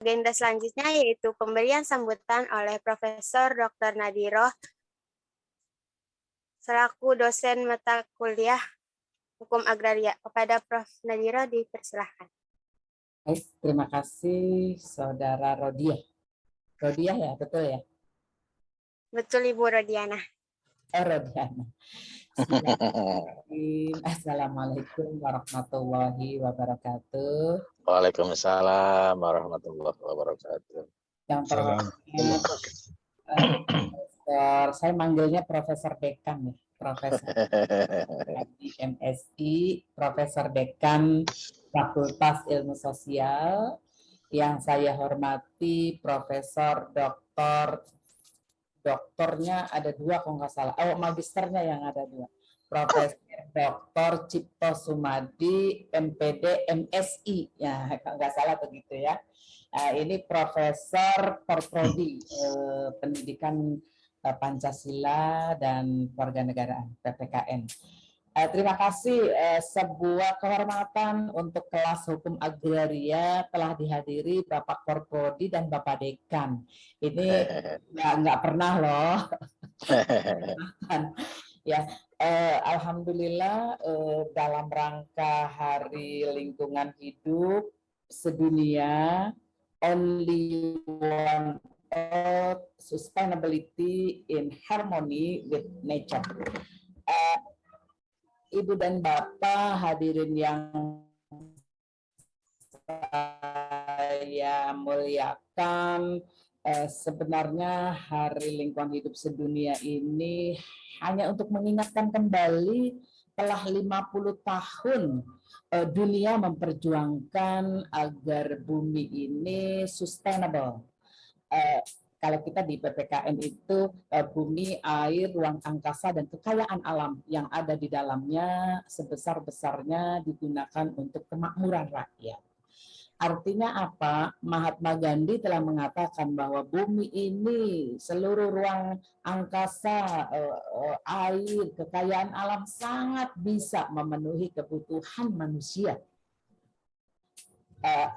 Agenda selanjutnya yaitu pemberian sambutan oleh Profesor Dr. Nadiroh selaku dosen mata kuliah Hukum Agraria. Kepada Prof. Nadiroh dipersilahkan. Baik, terima kasih Saudara Rodiah. Rodiah ya, betul ya? Betul Ibu Rodiana. Rodiana. Assalamualaikum warahmatullahi wabarakatuh. Waalaikumsalam warahmatullahi wabarakatuh. Yang terhormat, saya manggilnya Profesor Dekan nih, Profesor di MSI, Profesor Dekan Fakultas Ilmu Sosial. Yang saya hormati Profesor doktornya ada dua kalau nggak salah. Oh, magisternya yang ada dua. Profesor Dr. Cipto Sumadi, MPD, MSI. Ya, kalau nggak salah begitu ya. Ini Profesor Prodi Pendidikan Pancasila dan Kewarganegaraan, PPKN. Terima kasih, sebuah kehormatan untuk kelas hukum agraria telah dihadiri Bapak Korprodi dan Bapak Dekan. Ini nggak pernah loh. Ya, alhamdulillah dalam rangka Hari Lingkungan Hidup Sedunia, Only One Earth, Sustainability in Harmony with Nature. Ibu dan Bapak hadirin yang saya muliakan, sebenarnya Hari Lingkungan Hidup Sedunia ini hanya untuk mengingatkan kembali telah 50 tahun dunia memperjuangkan agar bumi ini sustainable. Kalau kita di PPKN itu bumi, air, ruang angkasa, dan kekayaan alam yang ada di dalamnya sebesar-besarnya digunakan untuk kemakmuran rakyat. Artinya apa? Mahatma Gandhi telah mengatakan bahwa bumi ini, seluruh ruang angkasa, air, kekayaan alam sangat bisa memenuhi kebutuhan manusia.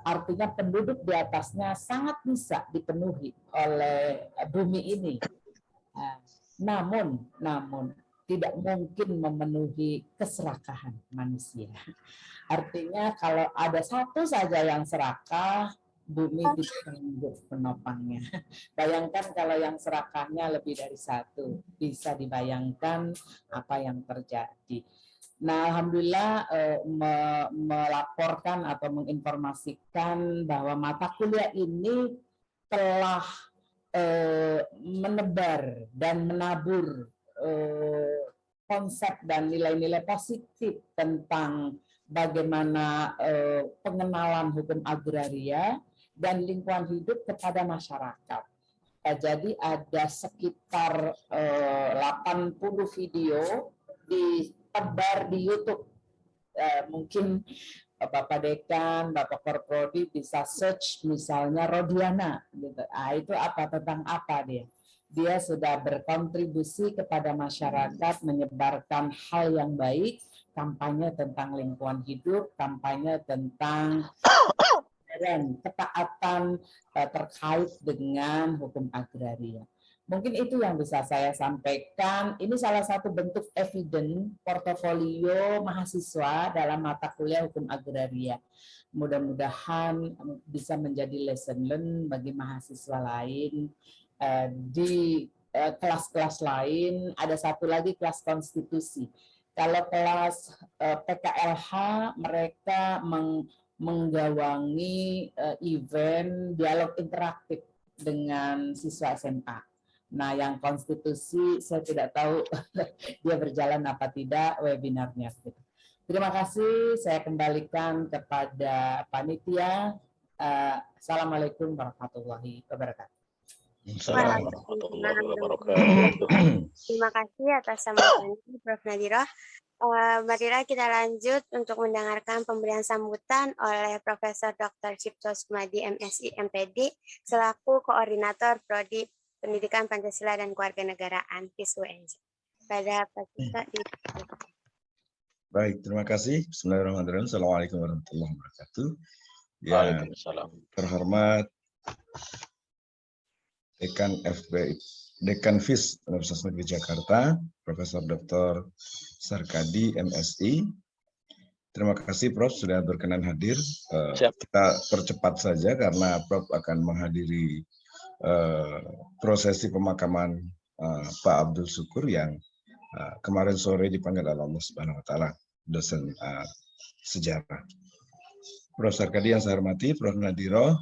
Artinya penduduk di atasnya sangat bisa dipenuhi oleh bumi ini. Namun tidak mungkin memenuhi keserakahan manusia. Artinya kalau ada satu saja yang serakah, bumi tidak sanggup menopangnya. Bayangkan kalau yang serakahnya lebih dari satu, bisa dibayangkan apa yang terjadi. Nah, alhamdulillah melaporkan atau menginformasikan bahwa mata kuliah ini telah menebar dan menabur konsep dan nilai-nilai positif tentang bagaimana pengenalan hukum agraria dan lingkungan hidup kepada masyarakat. Jadi ada sekitar 80 video ditebar di YouTube. Mungkin Bapak Dekan, Bapak Korprodi bisa search misalnya Rodiana. Gitu. Itu apa, tentang apa dia? Dia sudah berkontribusi kepada masyarakat, menyebarkan hal yang baik, kampanye tentang lingkungan hidup, kampanye tentang ketaatan terkait dengan hukum agraria. Mungkin itu yang bisa saya sampaikan. Ini salah satu bentuk evidence portofolio mahasiswa dalam mata kuliah hukum agraria. Mudah-mudahan bisa menjadi lesson learn bagi mahasiswa lain. Di kelas-kelas lain ada satu lagi kelas konstitusi. Kalau kelas PKLH mereka menggawangi event dialog interaktif dengan siswa SMA. Nah, yang konstitusi saya tidak tahu dia berjalan apa tidak webinarnya. Terima kasih, saya kembalikan kepada panitia. Assalamualaikum warahmatullahi wabarakatuh. Assalamualaikum warahmatullahi wabarakatuh. Terima kasih atas sambutannya Prof. Nadiroh. Marilah kita lanjut untuk mendengarkan pemberian sambutan oleh Profesor Dr. Cipto Sumadi, MSI, MPD, selaku Koordinator Prodi Pendidikan Pancasila dan Kewarganegaraan FIS-UNJ. Pada Pak Baik, terima kasih. Bismillahirrahmanirrahim. Assalamualaikum warahmatullahi wabarakatuh. Waalaikumsalam. Terhormat Dekan FIS Universitas Negeri Jakarta, Profesor Dr. Sarkadi, MSI. Terima kasih Prof sudah berkenan hadir. Kita percepat saja karena Prof akan menghadiri prosesi pemakaman Pak Abdul Syukur yang kemarin sore dipanggil oleh Allah Subhanahu Wa Taala, dosen sejarah. Prof Sarkadi yang saya hormati, Prof Nadiro.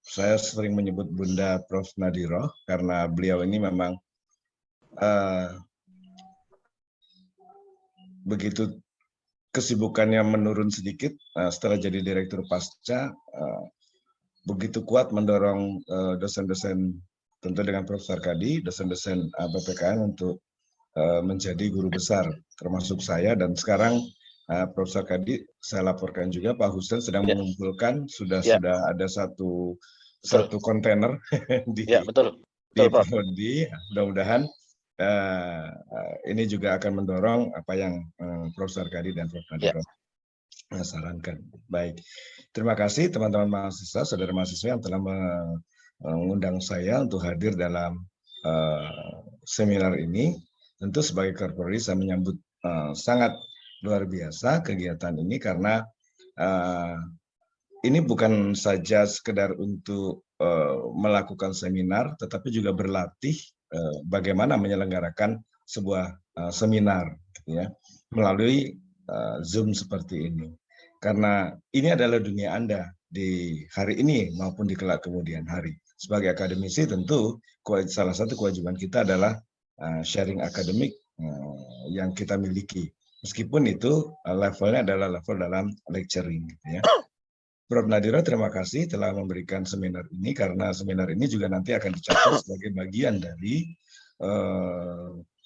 Saya sering menyebut Bunda Prof Nadiro karena beliau ini memang begitu kesibukannya menurun sedikit setelah jadi direktur pasca, begitu kuat mendorong dosen-dosen, tentu dengan Prof Sarkadi, dosen-dosen PPKN untuk menjadi guru besar, termasuk saya. Dan sekarang Prof Sarkadi, saya laporkan juga Pak Hussein sedang mengumpulkan, sudah ada satu kontainer di Prodi. Mudah-mudahan ini juga akan mendorong apa yang Prof Sarkadi dan Prof Nadiro sarankan. Baik, terima kasih teman-teman mahasiswa, saudara mahasiswa yang telah mengundang saya untuk hadir dalam seminar ini. Tentu sebagai Korpori saya menyambut sangat luar biasa kegiatan ini karena ini bukan saja sekedar untuk melakukan seminar, tetapi juga berlatih bagaimana menyelenggarakan sebuah seminar, gitu ya, melalui Zoom seperti ini. Karena ini adalah dunia Anda di hari ini maupun di kelak kemudian hari. Sebagai akademisi tentu salah satu kewajiban kita adalah sharing akademik yang kita miliki. Meskipun itu levelnya adalah level dalam lecturing, gitu ya. Prof Nadiro, terima kasih telah memberikan seminar ini, karena seminar ini juga nanti akan dicatat sebagai bagian dari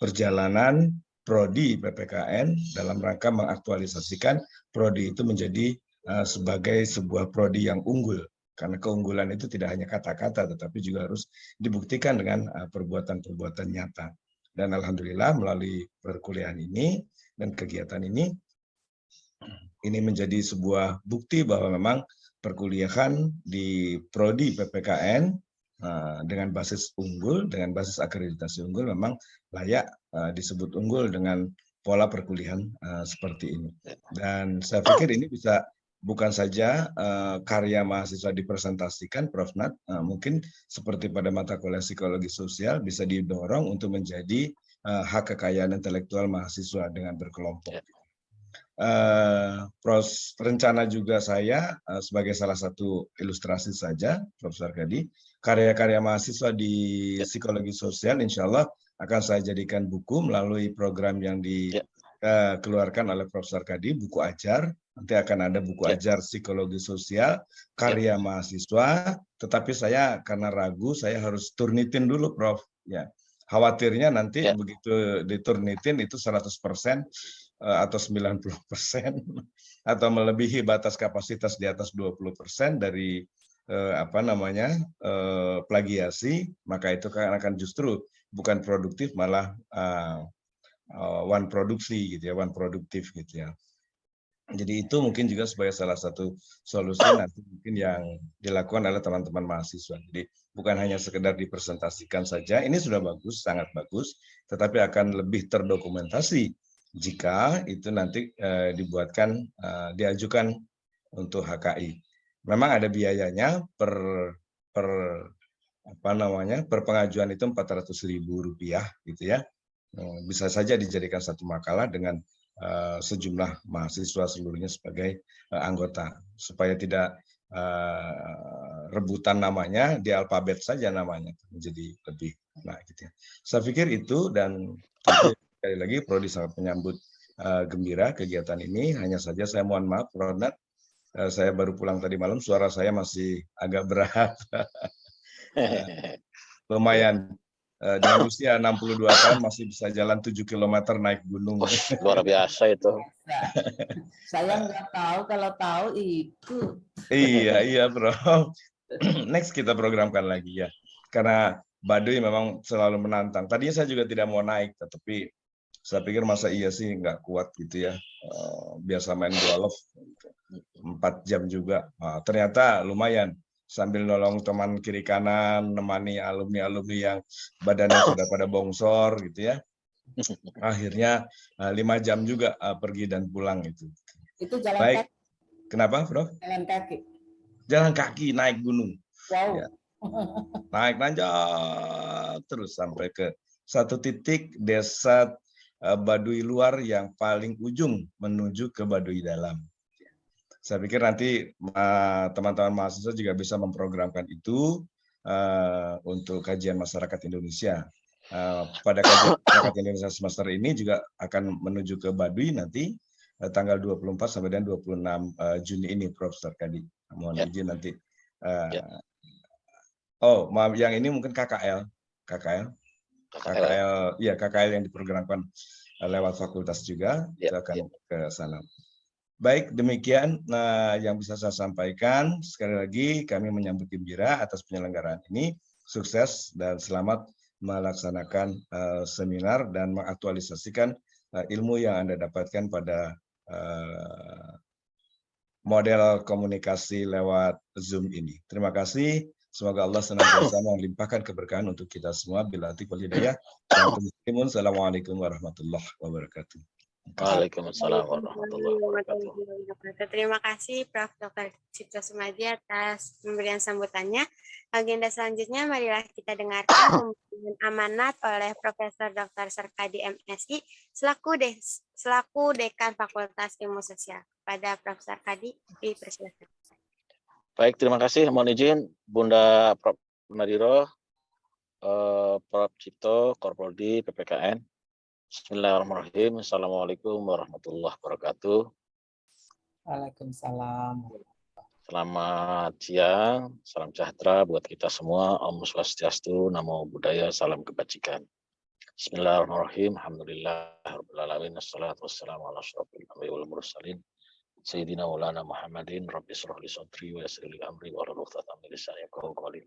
perjalanan Prodi PPKN dalam rangka mengaktualisasikan Prodi itu menjadi sebagai sebuah Prodi yang unggul. Karena keunggulan itu tidak hanya kata-kata, tetapi juga harus dibuktikan dengan perbuatan-perbuatan nyata. Dan alhamdulillah melalui perkuliahan ini dan kegiatan ini menjadi sebuah bukti bahwa memang perkuliahan di Prodi PPKN dengan basis unggul, dengan basis akreditasi unggul memang layak disebut unggul dengan pola perkuliahan seperti ini. Dan saya pikir ini bisa bukan saja karya mahasiswa dipresentasikan, Prof. Nat, mungkin seperti pada mata kuliah psikologi sosial bisa didorong untuk menjadi hak kekayaan intelektual mahasiswa dengan berkelompok. Rencana juga saya sebagai salah satu ilustrasi saja, Prof. Sarkadi, karya-karya mahasiswa di psikologi sosial insya Allah akan saya jadikan buku melalui program yang dikeluarkan oleh Prof. Sarkadi, buku ajar. Nanti akan ada buku ajar psikologi sosial, karya mahasiswa, tetapi saya karena ragu, saya harus turnitin dulu, Prof. Ya, khawatirnya nanti begitu diturnitin itu 100% atau 90% atau melebihi batas kapasitas di atas 20% dari plagiasi, maka itu akan justru bukan produktif, malah one produksi gitu ya, one produktif gitu ya. Jadi itu mungkin juga sebagai salah satu solusi nanti mungkin yang dilakukan oleh teman-teman mahasiswa. Jadi bukan hanya sekedar dipresentasikan saja, ini sudah bagus, sangat bagus, tetapi akan lebih terdokumentasi jika itu nanti diajukan untuk HKI. Memang ada biayanya per pengajuan itu Rp400.000 gitu ya. Bisa saja dijadikan satu makalah dengan sejumlah mahasiswa seluruhnya sebagai anggota, supaya tidak rebutan namanya, di alfabet saja namanya, menjadi lebih gitu ya. Saya pikir itu, dan sekali lagi Prodi sangat menyambut gembira kegiatan ini. Hanya saja saya mohon maaf, Prof. Nat, saya baru pulang tadi malam, suara saya masih agak berat. Lumayan. Dengan usia 62 tahun masih bisa jalan 7 km naik gunung. Luar biasa itu. Saya nggak tahu, kalau tahu itu. Iya, Bro. Next kita programkan lagi ya. Karena Baduy memang selalu menantang. Tadinya saya juga tidak mau naik, tetapi saya pikir masa iya sih nggak kuat gitu ya. Biasa main golf 4 jam juga. Ternyata lumayan. sambil nolong teman kiri kanan, nemani alumni-alumni yang badannya sudah pada bongsor gitu ya. Akhirnya 5 jam juga pergi dan pulang itu. Itu jalan Baik, kaki. kenapa, Prof? Jalan kaki. Jalan kaki naik gunung. Wow. Ya. Naik nanjak terus sampai ke satu titik desa Baduy luar yang paling ujung menuju ke Baduy dalam. Saya pikir nanti teman-teman mahasiswa juga bisa memprogramkan itu untuk kajian masyarakat Indonesia. Pada kajian masyarakat Indonesia semester ini juga akan menuju ke Baduy nanti tanggal 24 sampai dengan 26 Juni ini, Prof. Sarkadi. Mohon izin nanti. Oh, maaf, yang ini mungkin KKL. KKL yang diprogramkan lewat fakultas juga, kita akan ke sana. Baik, demikian yang bisa saya sampaikan. Sekali lagi kami menyambut gembira atas penyelenggaraan ini. Sukses dan selamat melaksanakan seminar dan mengaktualisasikan ilmu yang Anda dapatkan pada model komunikasi lewat Zoom ini. Terima kasih. Semoga Allah senantiasa melimpahkan keberkahan untuk kita semua. Bila taufiq wal hidayah. Assalamualaikum warahmatullahi wabarakatuh. Waalaikumsalam warahmatullahi wabarakatuh. Terima kasih Prof. Dr. Cipto Sumadi atas pemberian sambutannya. Agenda selanjutnya marilah kita dengarkan pemberian amanat oleh Profesor Dr. Sarkadi MSI selaku Dekan Fakultas Ilmu Sosial. Pada Prof. Sarkadi, dipersilakan. Baik, terima kasih. Mohon izin Bunda Prof. Nadiro, Prof. Cipto, Korpoldi, PPKN. Bismillahirrahmanirrahim. Assalamualaikum warahmatullahi wabarakatuh. Waalaikumsalam. Selamat siang, salam sejahtera buat kita semua. Om Swastiastu, Namo Buddhaya, salam kebajikan. Bismillahirrahmanirrahim. Alhamdulillahirabbil alamin. Wassalatu wassalamu ala asyrofil anbiya'i wal mursalin. Sayyidina Maulana Muhammadin, Rabbi shrah li sadri wa yassir li amri wa hlul 'uqdatam min lisani yafqahu qawli.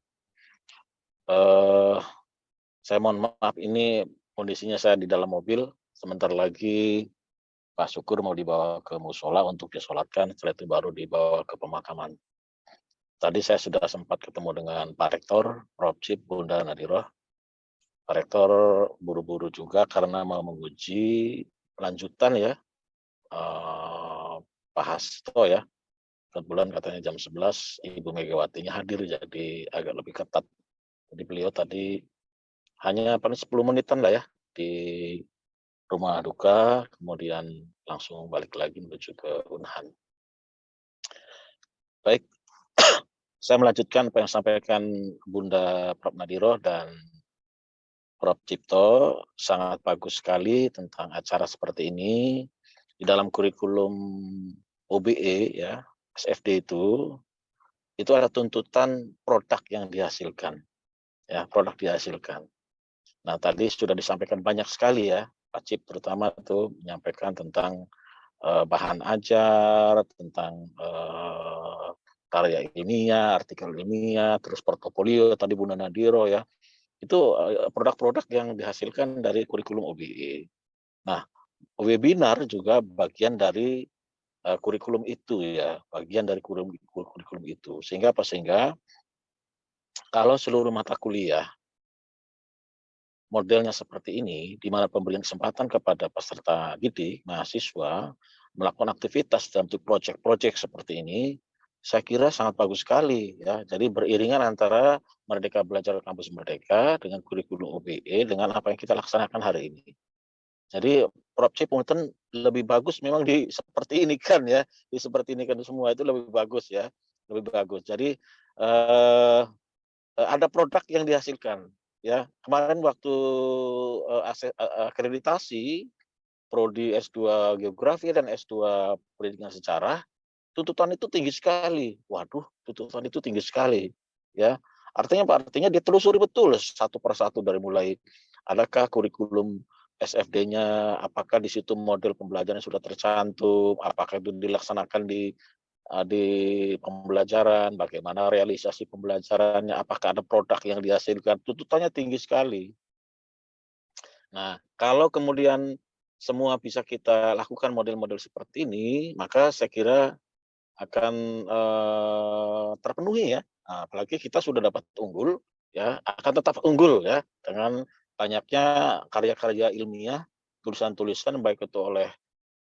Saya mohon maaf, ini kondisinya saya di dalam mobil. Sebentar lagi Pak Syukur mau dibawa ke musola untuk disolatkan, setelah itu baru dibawa ke pemakaman. Tadi saya sudah sempat ketemu dengan Pak Rektor, Prof. Cip, Bunda Nadiro. Pak Rektor buru-buru juga karena mau menguji lanjutan ya, Pak Hasto ya. Kebetulan katanya jam 11 Ibu Megawatinya hadir, jadi agak lebih ketat. Jadi beliau tadi hanya paling 10 menitan lah ya di rumah duka, kemudian langsung balik lagi menuju ke Unhan. Baik, saya melanjutkan apa yang disampaikan Bunda Prof. Nadiro dan Prof. Cipto. Sangat bagus sekali tentang acara seperti ini. Di dalam kurikulum OBE ya, SFD itu ada tuntutan produk yang dihasilkan. Ya, produk dihasilkan. Nah, tadi sudah disampaikan banyak sekali ya, Pak Cip terutama itu menyampaikan tentang bahan ajar, tentang karya ilmiah, artikel ilmiah, terus portofolio tadi Bunda Nadiro ya. Itu produk-produk yang dihasilkan dari kurikulum OBE. Nah, webinar juga bagian dari kurikulum itu ya, bagian dari kurikulum itu. Sehingga apa? Sehingga kalau seluruh mata kuliah modelnya seperti ini, di mana pemberian kesempatan kepada peserta didik, mahasiswa, melakukan aktivitas dalam bentuk proyek-proyek seperti ini, saya kira sangat bagus sekali ya. Jadi beriringan antara Merdeka Belajar Kampus Merdeka dengan kurikulum OBE dengan apa yang kita laksanakan hari ini. Jadi Prof. Cip mungkin lebih bagus memang di seperti ini kan ya, di seperti ini kan semua itu lebih bagus ya, lebih bagus. Jadi ada produk yang dihasilkan. Ya, kemarin waktu akreditasi prodi S2 Geografi dan S2 Pendidikan Sejarah, tuntutan itu tinggi sekali. Waduh, tuntutan itu tinggi sekali. Ya, artinya apa? Artinya dia telusuri betul satu persatu dari mulai adakah kurikulum SFD-nya, apakah di situ model pembelajaran sudah tercantum, apakah itu dilaksanakan di pembelajaran, bagaimana realisasi pembelajarannya, apakah ada produk yang dihasilkan, tuntutannya tinggi sekali. Nah, kalau kemudian semua bisa kita lakukan model-model seperti ini, maka saya kira akan terpenuhi ya Nah, apalagi kita sudah dapat unggul, ya akan tetap unggul ya dengan banyaknya karya-karya ilmiah, tulisan-tulisan baik itu oleh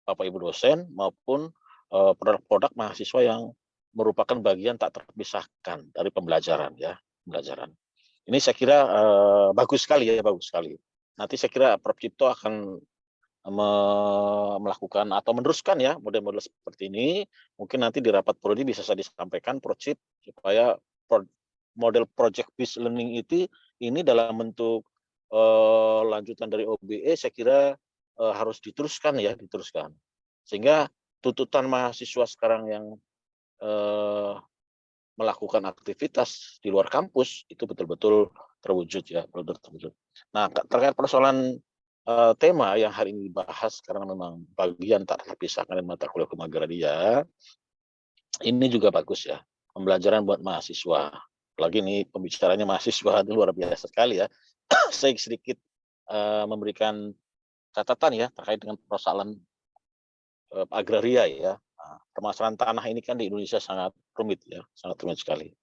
Bapak Ibu dosen maupun produk-produk mahasiswa yang merupakan bagian tak terpisahkan dari pembelajaran ya, pembelajaran. Ini saya kira bagus sekali ya, bagus sekali. Nanti saya kira Prof. Cipto akan melakukan atau meneruskan ya model-model seperti ini. Mungkin nanti di rapat prodi bisa saya disampaikan Prof. Cip supaya model project based learning itu ini dalam bentuk lanjutan dari OBE saya kira harus diteruskan ya, diteruskan. Sehingga tuntutan mahasiswa sekarang yang melakukan aktivitas di luar kampus itu betul-betul terwujud ya, betul-betul terwujud. Nah, terkait persoalan tema yang hari ini dibahas karena memang bagian tak terpisahkan dari mata kuliah hukum agraria, ini juga bagus ya, pembelajaran buat mahasiswa. Lagi nih pembicaranya mahasiswa itu luar biasa sekali ya. Saya sedikit memberikan catatan ya terkait dengan persoalan agraria ya. Nah, permasalahan tanah ini kan di Indonesia sangat rumit ya, sangat rumit sekali.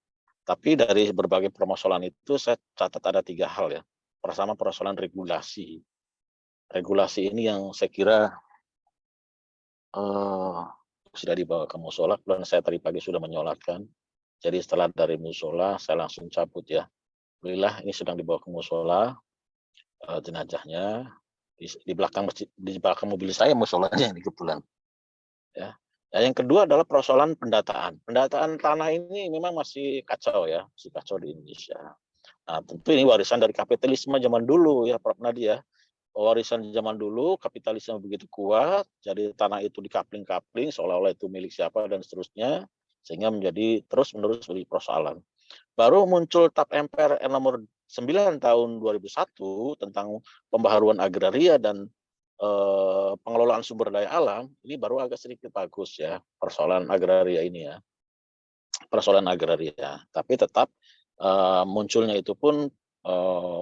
Tapi dari berbagai permasalahan itu saya catat ada 3 hal ya. Pertama persoalan regulasi. Regulasi ini yang saya kira sudah dibawa ke musola, dan saya tadi pagi sudah menyolatkan. Jadi setelah dari musola saya langsung cabut ya. Alhamdulillah ini sedang dibawa ke musola jenazahnya di belakang masjid, di belakang mobil saya musolanya ini kebetulan. Ya. Nah, yang kedua adalah persoalan pendataan. Pendataan tanah ini memang masih kacau ya, masih kacau di Indonesia. Nah, tentu ini warisan dari kapitalisme zaman dulu ya, Prof. Nadia. Warisan zaman dulu, kapitalisme begitu kuat, jadi tanah itu dikapling-kapling, seolah-olah itu milik siapa dan seterusnya, sehingga menjadi terus-menerus menjadi persoalan. Baru muncul TAP MPR nomor 9 tahun 2001 tentang pembaharuan agraria dan pengelolaan sumber daya alam, ini baru agak sedikit bagus ya, persoalan agraria ini ya. Persoalan agraria, tapi tetap munculnya itu pun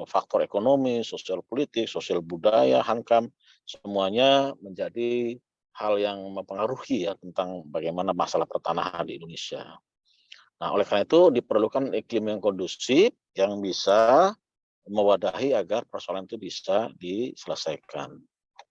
faktor ekonomi, sosial politik, sosial budaya, hankam, semuanya menjadi hal yang mempengaruhi ya tentang bagaimana masalah pertanahan di Indonesia. Nah, oleh karena itu diperlukan iklim yang kondusif yang bisa mewadahi agar persoalan itu bisa diselesaikan.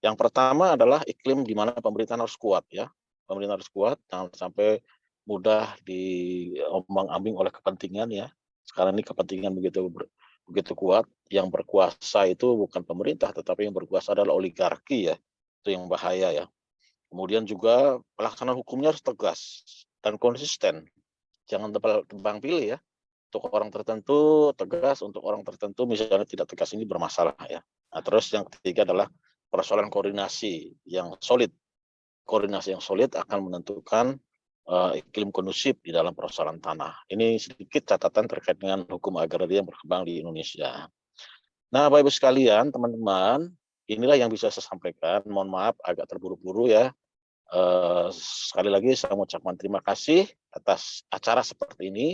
Yang pertama adalah iklim di mana pemerintahan harus kuat ya. Pemerintahan harus kuat, jangan sampai mudah diombang-ambing oleh kepentingan ya. Sekarang ini kepentingan begitu kuat, yang berkuasa itu bukan pemerintah tetapi yang berkuasa adalah oligarki ya. Itu yang bahaya ya. Kemudian juga pelaksanaan hukumnya harus tegas dan konsisten. Jangan tebang pilih ya. Untuk orang tertentu tegas, untuk orang tertentu misalnya tidak tegas, ini bermasalah ya. Nah, terus yang ketiga adalah persoalan koordinasi yang solid. Koordinasi yang solid akan menentukan iklim kondusif di dalam persoalan tanah. Ini sedikit catatan terkait dengan hukum agraria yang berkembang di Indonesia. Nah, Bapak Ibu sekalian, teman-teman, inilah yang bisa saya sampaikan. Mohon maaf agak terburu-buru ya. Sekali lagi saya mengucapkan terima kasih atas acara seperti ini.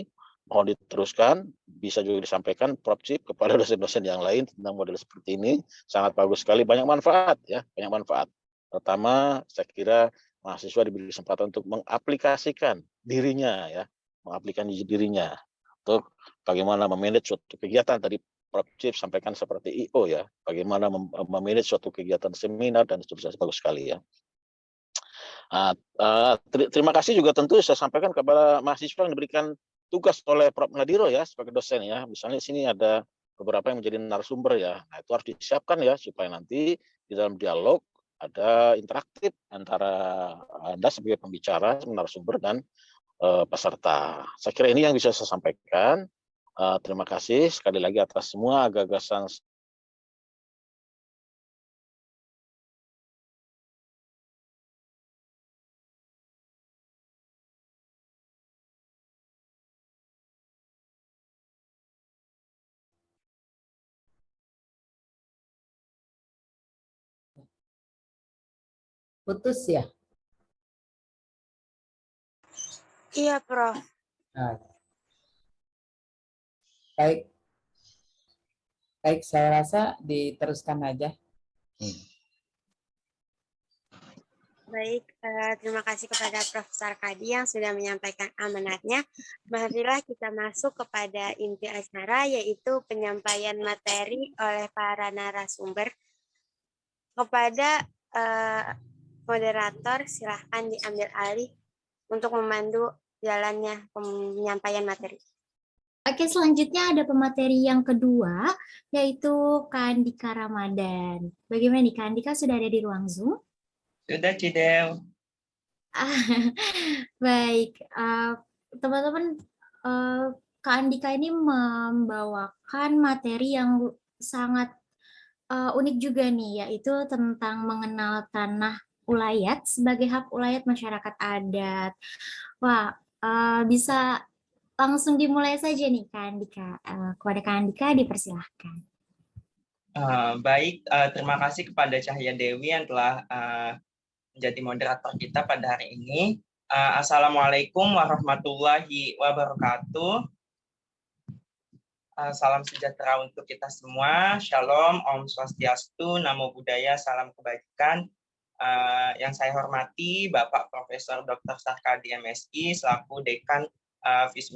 Mohon diteruskan, bisa juga disampaikan Prof. Cip kepada dosen-dosen yang lain tentang model seperti ini. Sangat bagus sekali, banyak manfaat ya, banyak manfaat. Pertama, saya kira mahasiswa diberi kesempatan untuk mengaplikasikan dirinya ya, mengaplikasikan dirinya untuk bagaimana memanage suatu kegiatan. Tadi Prof. Cip sampaikan seperti IO ya, bagaimana memanage suatu kegiatan seminar dan seterusnya, bagus sekali ya. Terima kasih juga tentu saya sampaikan kepada mahasiswa yang diberikan tugas oleh Prof. Nadiro ya sebagai dosen ya. Misalnya di sini ada beberapa yang menjadi narasumber ya. Nah, itu harus disiapkan ya supaya nanti di dalam dialog ada interaktif antara Anda sebagai pembicara, narasumber dan peserta. Saya kira ini yang bisa saya sampaikan. Terima kasih sekali lagi atas semua gagasan. Putus ya? Iya, Prof. Nah, baik. Baik, saya rasa diteruskan aja. Baik, terima kasih kepada Profesor Kadi yang sudah menyampaikan amanatnya. Marilah kita masuk kepada inti acara, yaitu penyampaian materi oleh para narasumber. Kepada moderator, silahkan diambil alih untuk memandu jalannya penyampaian materi. Oke, selanjutnya ada pemateri yang kedua, yaitu Kak Andika Ramadan. Bagaimana nih, Kak Andika sudah ada di ruang Zoom? Sudah, Cidel. Baik, teman-teman, Kak Andika ini membawakan materi yang sangat unik juga nih, yaitu tentang mengenal tanah ulayat sebagai hak ulayat masyarakat adat. Wah, bisa langsung dimulai saja nih, Kak Andika. Kepada Kak Andika dipersilahkan. Baik, terima kasih kepada Cahya Dewi yang telah menjadi moderator kita pada hari ini. Assalamualaikum warahmatullahi wabarakatuh. Salam sejahtera untuk kita semua. Shalom, Om Swastiastu, Namo Buddhaya, salam kebajikan. Yang saya hormati Bapak Profesor Dr. Sarkadi MSI selaku Dekan FISB.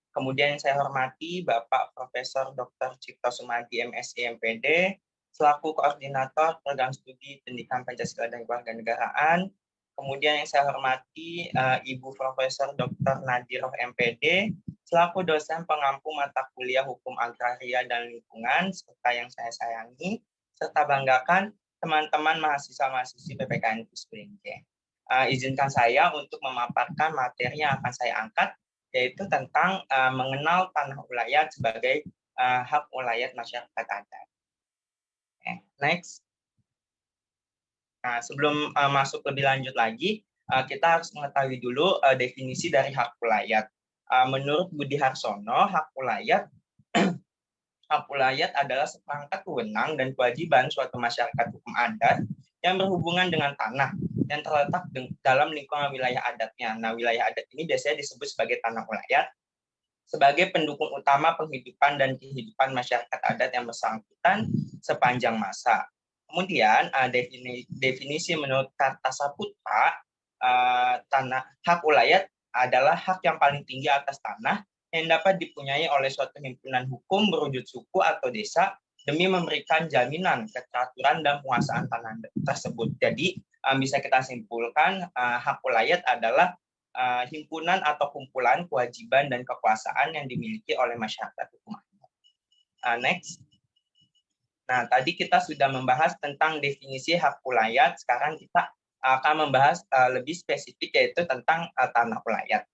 Kemudian yang saya hormati Bapak Profesor Dr. Cipto Sumadi MSI MPD selaku Koordinator Program Studi Pendidikan Pancasila dan Kewarganegaraan. Kemudian yang saya hormati Ibu Profesor Dr. Nadiroh MPD selaku dosen pengampu mata kuliah Hukum Agraria dan Lingkungan, serta yang saya sayangi serta banggakan teman-teman mahasiswa-mahasiswi PPKN FISB. Izinkan saya untuk memaparkan materi yang akan saya angkat, yaitu tentang mengenal tanah ulayat sebagai hak ulayat masyarakat adat. Next. Nah, sebelum masuk lebih lanjut lagi, kita harus mengetahui dulu definisi dari hak ulayat. Menurut Budi Harsono, hak ulayat adalah seperangkat wewenang dan kewajiban suatu masyarakat hukum adat yang berhubungan dengan tanah yang terletak dalam lingkungan wilayah adatnya. Nah, wilayah adat ini biasanya disebut sebagai tanah ulayat sebagai pendukung utama penghidupan dan kehidupan masyarakat adat yang bersangkutan sepanjang masa. Kemudian definisi menurut Kartasaputra, hak ulayat adalah hak yang paling tinggi atas tanah yang dapat dipunyai oleh suatu himpunan hukum berwujud suku atau desa demi memberikan jaminan keteraturan dan penguasaan tanah tersebut. Jadi bisa kita simpulkan hak ulayat adalah himpunan atau kumpulan kewajiban dan kekuasaan yang dimiliki oleh masyarakat hukum adat. Next. Nah, tadi kita sudah membahas tentang definisi hak ulayat. Sekarang kita akan membahas lebih spesifik, yaitu tentang tanah ulayat.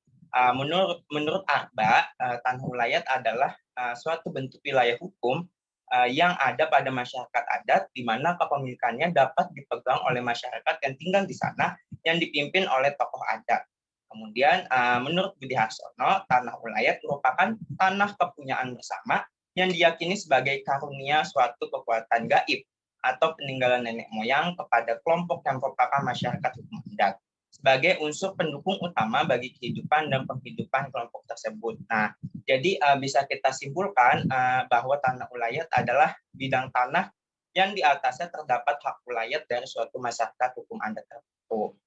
Menurut Arba, tanah ulayat adalah suatu bentuk wilayah hukum yang ada pada masyarakat adat, di mana kepemilikannya dapat dipegang oleh masyarakat yang tinggal di sana, yang dipimpin oleh tokoh adat. Kemudian, menurut Budi Harsono, tanah ulayat merupakan tanah kepunyaan bersama yang diyakini sebagai karunia suatu kekuatan gaib atau peninggalan nenek moyang kepada kelompok yang merupakan masyarakat hukum adat sebagai unsur pendukung utama bagi kehidupan dan penghidupan kelompok tersebut. Nah, jadi bisa kita simpulkan bahwa tanah ulayat adalah bidang tanah yang di atasnya terdapat hak ulayat dari suatu masyarakat hukum adat tertentu.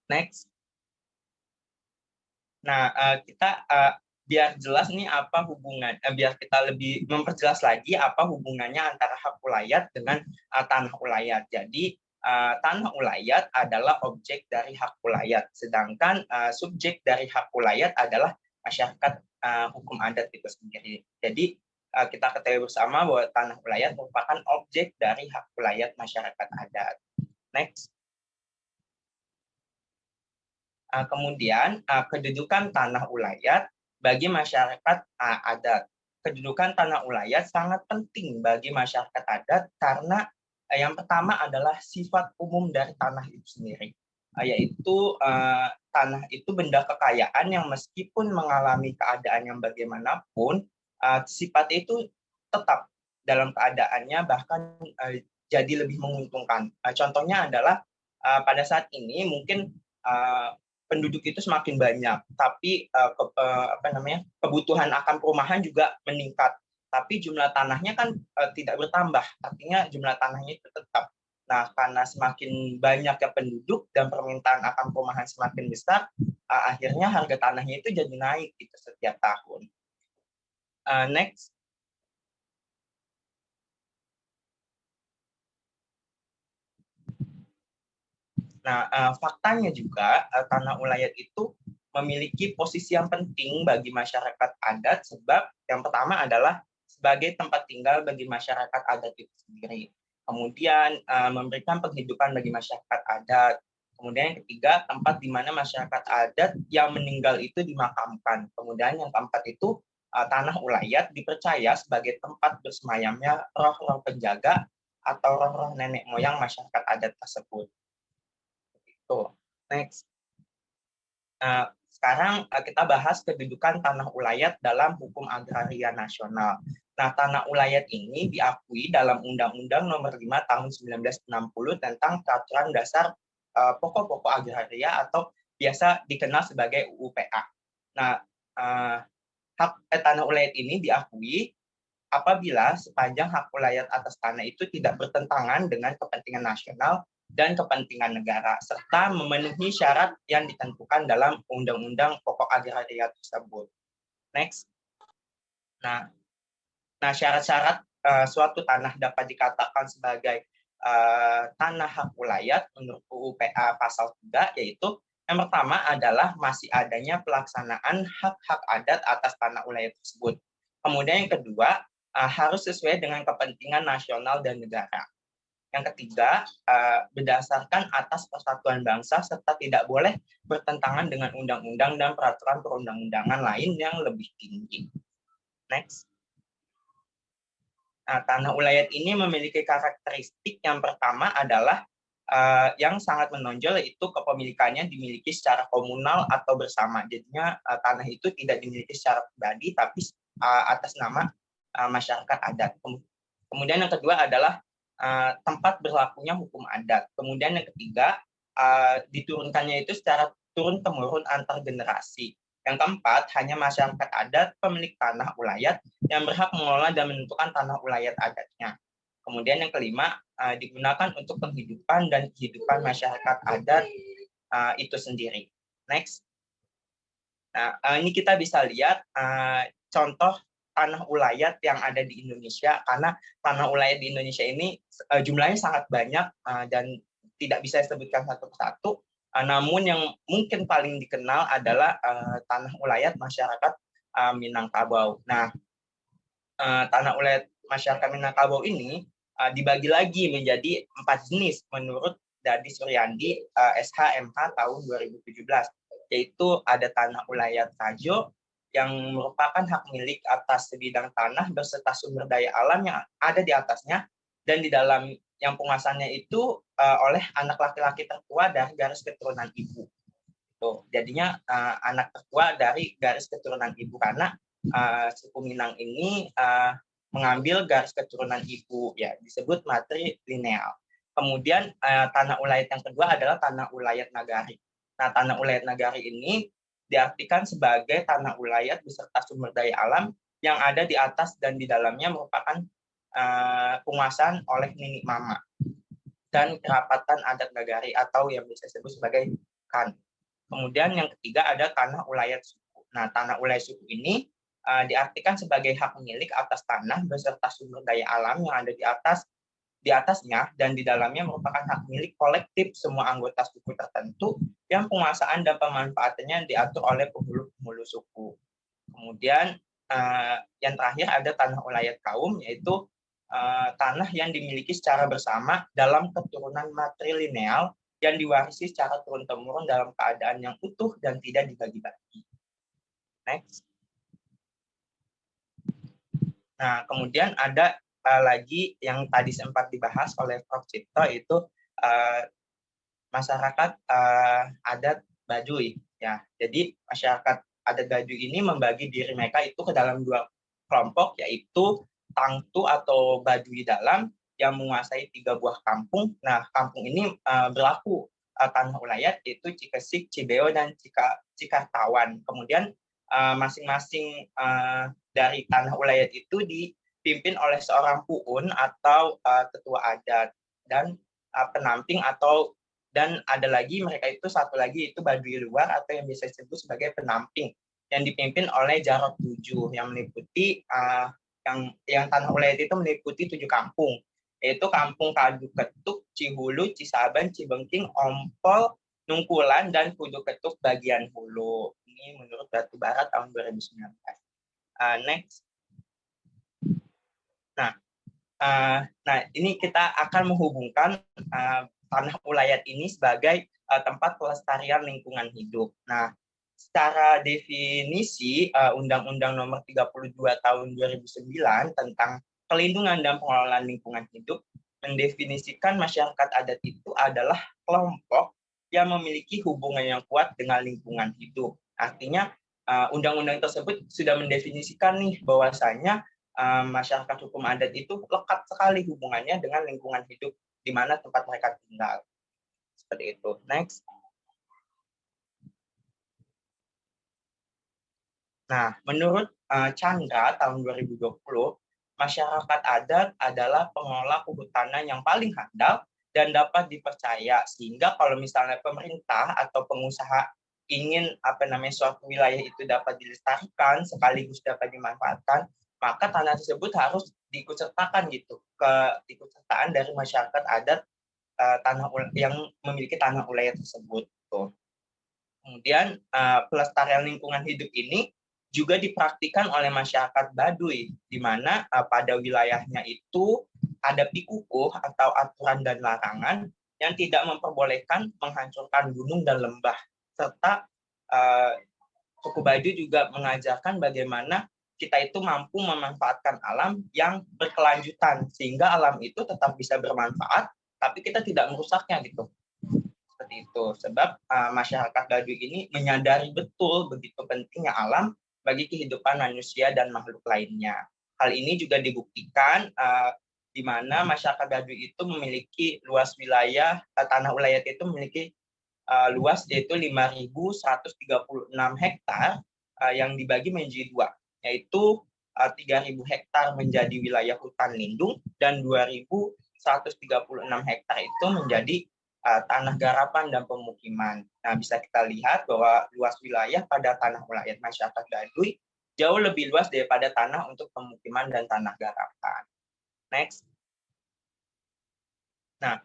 Next. Nah, kita biar jelas nih apa hubungan, biar kita lebih memperjelas lagi apa hubungannya antara hak ulayat dengan tanah ulayat. Jadi tanah ulayat adalah objek dari hak ulayat, sedangkan subjek dari hak ulayat adalah masyarakat hukum adat itu sendiri. Jadi kita ketahui bersama bahwa tanah ulayat merupakan objek dari hak ulayat masyarakat adat. Next. Kemudian kedudukan tanah ulayat bagi masyarakat adat. Kedudukan tanah ulayat sangat penting bagi masyarakat adat karena yang pertama adalah sifat umum dari tanah itu sendiri, yaitu tanah itu benda kekayaan yang meskipun mengalami keadaan yang bagaimanapun, sifat itu tetap dalam keadaannya bahkan jadi lebih menguntungkan. Contohnya adalah pada saat ini mungkin penduduk itu semakin banyak, tapi kebutuhan akan perumahan juga meningkat. Tapi jumlah tanahnya kan tidak bertambah, artinya jumlah tanahnya itu tetap. Nah, karena semakin banyaknya penduduk dan permintaan akan perumahan semakin besar, akhirnya harga tanahnya itu jadi naik gitu setiap tahun. Next. Nah, faktanya juga tanah ulayat itu memiliki posisi yang penting bagi masyarakat adat sebab yang pertama adalah sebagai tempat tinggal bagi masyarakat adat itu sendiri. Kemudian memberikan penghidupan bagi masyarakat adat. Kemudian yang ketiga, tempat di mana masyarakat adat yang meninggal itu dimakamkan. Kemudian yang keempat itu tanah ulayat dipercaya sebagai tempat bersemayamnya roh-roh penjaga atau roh-roh nenek moyang masyarakat adat tersebut. Next. Sekarang kita bahas kedudukan tanah ulayat dalam hukum agraria nasional. Nah, tanah ulayat ini diakui dalam Undang-Undang Nomor 5 Tahun 1960 tentang Peraturan Dasar Pokok-pokok Agraria atau biasa dikenal sebagai UUPA. Nah, hak tanah ulayat ini diakui apabila sepanjang hak ulayat atas tanah itu tidak bertentangan dengan kepentingan nasional dan kepentingan negara, serta memenuhi syarat yang ditentukan dalam Undang-Undang Pokok Agraria tersebut. Next. Nah, syarat-syarat suatu tanah dapat dikatakan sebagai tanah hak ulayat menurut UUPA pasal 3, yaitu yang pertama adalah masih adanya pelaksanaan hak-hak adat atas tanah ulayat tersebut. Kemudian yang kedua, harus sesuai dengan kepentingan nasional dan negara. Yang ketiga, berdasarkan atas persatuan bangsa serta tidak boleh bertentangan dengan undang-undang dan peraturan perundang-undangan lain yang lebih tinggi. Next. Nah, tanah ulayat ini memiliki karakteristik yang pertama adalah yang sangat menonjol, yaitu kepemilikannya dimiliki secara komunal atau bersama. Jadinya tanah itu tidak dimiliki secara pribadi, tapi atas nama masyarakat adat. Kemudian yang kedua adalah tempat berlakunya hukum adat. Kemudian yang ketiga, diturunkannya itu secara turun-temurun antar generasi. Yang keempat, hanya masyarakat adat pemilik tanah ulayat yang berhak mengelola dan menentukan tanah ulayat adatnya. Kemudian yang kelima, digunakan untuk penghidupan dan kehidupan masyarakat adat itu sendiri. Next. Nah, ini kita bisa lihat contoh tanah ulayat yang ada di Indonesia, karena tanah ulayat di Indonesia ini jumlahnya sangat banyak dan tidak bisa disebutkan satu persatu. Namun yang mungkin paling dikenal adalah tanah ulayat masyarakat Minangkabau. Nah, tanah ulayat masyarakat Minangkabau ini dibagi lagi menjadi 4 jenis menurut Dadi Suryandi SHMH tahun 2017, yaitu ada tanah ulayat Tajo yang merupakan hak milik atas sebidang tanah beserta sumber daya alam yang ada di atasnya, dan di dalam yang penguasaannya itu oleh anak laki-laki tertua dari garis keturunan ibu. Tuh, jadinya anak tertua dari garis keturunan ibu, karena suku Minang ini mengambil garis keturunan ibu, ya disebut matrilineal. Kemudian tanah ulayat yang kedua adalah tanah ulayat nagari. Nah, tanah ulayat nagari ini diartikan sebagai tanah ulayat beserta sumber daya alam yang ada di atas dan di dalamnya merupakan penguasaan oleh Nini Mama dan kerapatan adat nagari atau yang bisa disebut sebagai kan. Kemudian yang ketiga ada tanah ulayat suku. Nah, tanah ulayat suku ini diartikan sebagai hak milik atas tanah beserta sumber daya alam yang ada di atasnya dan di dalamnya merupakan hak milik kolektif semua anggota suku tertentu yang penguasaan dan pemanfaatannya diatur oleh penghulu suku. Kemudian yang terakhir ada tanah ulayat kaum, yaitu tanah yang dimiliki secara bersama dalam keturunan matrilineal yang diwarisi secara turun-temurun dalam keadaan yang utuh dan tidak dibagi-bagi. Next. Nah, kemudian ada lagi yang tadi sempat dibahas oleh Prof. Cipto, itu masyarakat adat Baduy. Ya, jadi masyarakat adat Baduy ini membagi diri mereka itu ke dalam 2 kelompok, yaitu Tangtu atau Baduy Dalam yang menguasai 3 buah kampung. Nah, kampung ini berlaku tanah ulayat, yaitu Cikesik, Cibeo, dan Cikartawan. Kemudian masing-masing dari tanah ulayat itu dipimpin oleh seorang puun atau ketua adat, dan penamping dan ada lagi mereka itu satu lagi itu Baduy luar atau yang biasa disebut sebagai penamping yang dipimpin oleh Jarod 7 yang meliputi yang tanah ulayat itu meliputi 7 kampung, yaitu Kampung Kadu Ketuk, Cihulu, Cisaban, Cibengking, Ompol, Nungkulan, dan Kudu Ketuk bagian hulu. Ini menurut Batubara tahun 2019. Next. Nah, ini kita akan menghubungkan tanah ulayat ini sebagai tempat pelestarian lingkungan hidup. Nah, secara definisi Undang-Undang Nomor 32 Tahun 2009 tentang Pelindungan dan Pengelolaan Lingkungan Hidup mendefinisikan masyarakat adat itu adalah kelompok yang memiliki hubungan yang kuat dengan lingkungan hidup. Artinya undang-undang tersebut sudah mendefinisikan nih bahwasanya masyarakat hukum adat itu lekat sekali hubungannya dengan lingkungan hidup di mana tempat mereka tinggal. Seperti itu. Next. Nah, menurut Chandra tahun 2020, masyarakat adat adalah pengelola kehutanan yang paling handal dan dapat dipercaya, sehingga kalau misalnya pemerintah atau pengusaha ingin suatu wilayah itu dapat dilestarikan sekaligus dapat dimanfaatkan, maka tanah tersebut harus diikutsertakan gitu ke ikutsertaan dari masyarakat adat yang memiliki tanah ulayat tersebut. Tuh. Kemudian pelestarian lingkungan hidup ini juga dipraktikkan oleh masyarakat Baduy, di mana pada wilayahnya itu ada pikukuh atau aturan dan larangan yang tidak memperbolehkan menghancurkan gunung dan lembah, serta suku Baduy juga mengajarkan bagaimana kita itu mampu memanfaatkan alam yang berkelanjutan, sehingga alam itu tetap bisa bermanfaat, tapi kita tidak merusaknya gitu. Seperti itu. Sebab masyarakat Baduy ini menyadari betul begitu pentingnya alam bagi kehidupan manusia dan makhluk lainnya. Hal ini juga dibuktikan di mana masyarakat Baduy itu memiliki luas wilayah, tanah ulayat itu memiliki luas yaitu 5.136 hektar yang dibagi menjadi dua, yaitu 3.000 hektar menjadi wilayah hutan lindung dan 2.136 hektar itu menjadi tanah garapan dan pemukiman. Nah, bisa kita lihat bahwa luas wilayah pada tanah ulayat masyarakat Baduy jauh lebih luas daripada tanah untuk pemukiman dan tanah garapan. Next. Nah,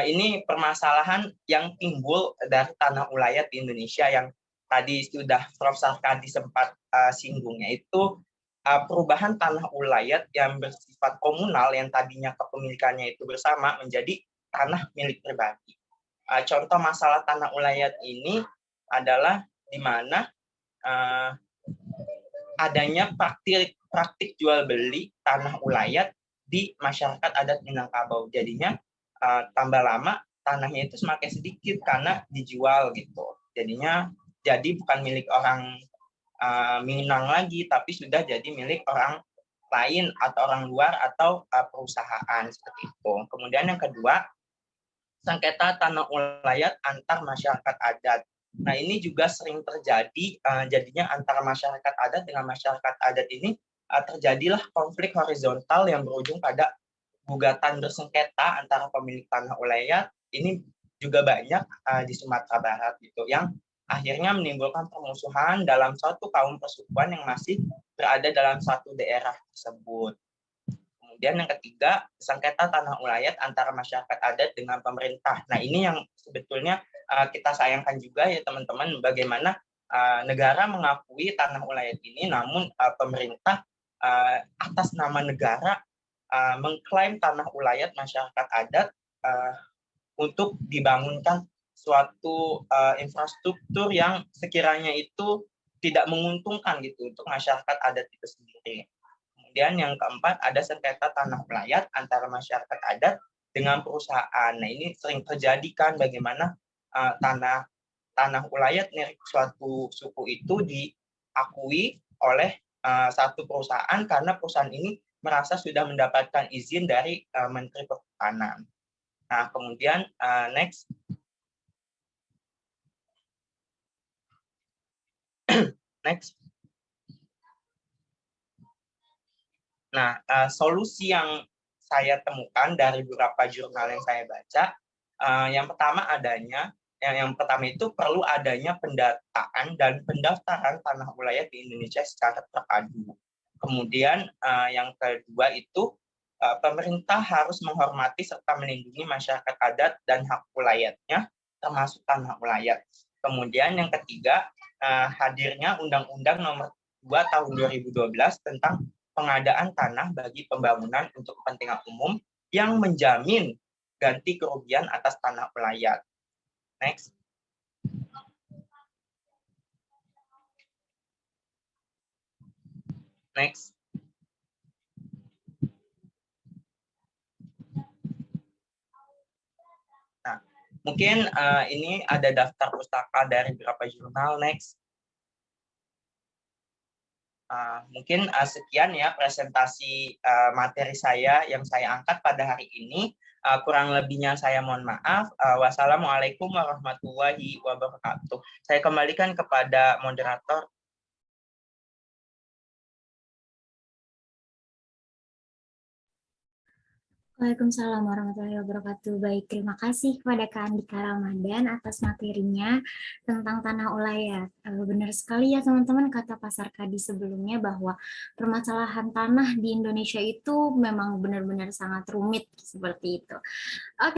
ini permasalahan yang timbul dari tanah ulayat di Indonesia yang tadi sudah Prof. Sarkadi sempat singgung, yaitu perubahan tanah ulayat yang bersifat komunal yang tadinya kepemilikannya itu bersama menjadi tanah milik pribadi. Contoh masalah tanah ulayat ini adalah di mana adanya praktik jual beli tanah ulayat di masyarakat adat Minangkabau. Jadinya tambah lama tanahnya itu semakin sedikit karena dijual gitu. Jadinya jadi bukan milik orang Minang lagi, tapi sudah jadi milik orang lain atau orang luar atau perusahaan seperti itu. Kemudian yang kedua, sengketa tanah ulayat antar masyarakat adat. Nah, ini juga sering terjadi, jadinya antara masyarakat adat dengan masyarakat adat ini terjadilah konflik horizontal yang berujung pada gugatan bersengketa antara pemilik tanah ulayat. Ini juga banyak di Sumatera Barat gitu, yang akhirnya menimbulkan permusuhan dalam suatu kaum persukuan yang masih berada dalam satu daerah tersebut. Kemudian yang ketiga, sengketa tanah ulayat antara masyarakat adat dengan pemerintah. Nah, ini yang sebetulnya kita sayangkan juga ya teman-teman, bagaimana negara mengakui tanah ulayat ini, namun pemerintah atas nama negara mengklaim tanah ulayat masyarakat adat untuk dibangunkan suatu infrastruktur yang sekiranya itu tidak menguntungkan gitu untuk masyarakat adat itu sendiri. Kemudian yang keempat, ada sengketa tanah ulayat antara masyarakat adat dengan perusahaan. Nah, ini sering terjadi kan bagaimana tanah ulayat milik suatu suku itu diakui oleh satu perusahaan karena perusahaan ini merasa sudah mendapatkan izin dari Menteri Perhutanan. Nah, kemudian next. Next. Nah, solusi yang saya temukan dari beberapa jurnal yang saya baca, Yang pertama itu perlu adanya pendataan dan pendaftaran tanah wilayah di Indonesia secara terpadu. Kemudian yang kedua itu pemerintah harus menghormati serta melindungi masyarakat adat dan hak wilayahnya, termasuk tanah wilayah. Kemudian yang ketiga, hadirnya Undang-Undang Nomor 2 Tahun 2012 tentang pengadaan tanah bagi pembangunan untuk kepentingan umum yang menjamin ganti kerugian atas tanah wilayah. Next. Next. Nah, mungkin ini ada daftar pustaka dari beberapa jurnal. Next. Mungkin sekian ya presentasi materi saya yang saya angkat pada hari ini. Kurang lebihnya saya mohon maaf. Wassalamualaikum warahmatullahi wabarakatuh. Saya kembalikan kepada moderator. Waalaikumsalam warahmatullahi wabarakatuh. Baik, terima kasih kepada Kak Andika Ramadan atas materinya tentang tanah ulayat. Benar sekali ya teman-teman, kata Pak Sarkadi sebelumnya bahwa permasalahan tanah di Indonesia itu memang benar-benar sangat rumit seperti itu. Oke.